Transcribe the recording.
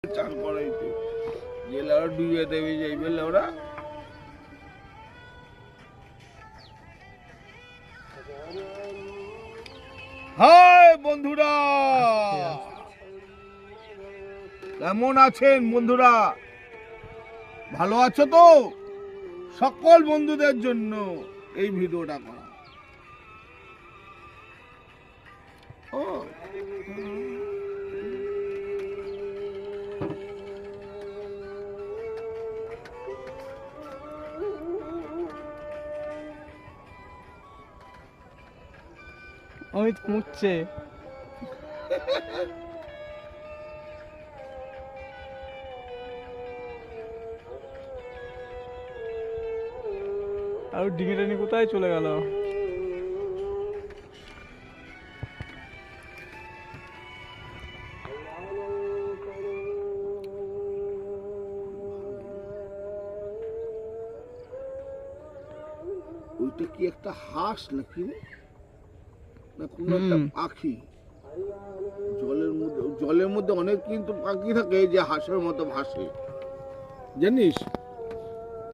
চান করাইতে যে লেওরা ডুবে দেবে যাইবে লেওরা। হাই বন্ধুরা, কেমন আছেন বন্ধুরা? ভালো আছো তো? সকল বন্ধুদের জন্য এই ভিডিওটা করা। ও অমিত মুচ্ছে। আর ডিঙে টেনে কোথায় চলে গেল? ওইটা কি একটা হাঁস নাকি না কোনো একটা পাখি? জলের মধ্যে অনেক কিন্তু পাখি থাকে যে হাঁসের মতো ভাসে, জানিস?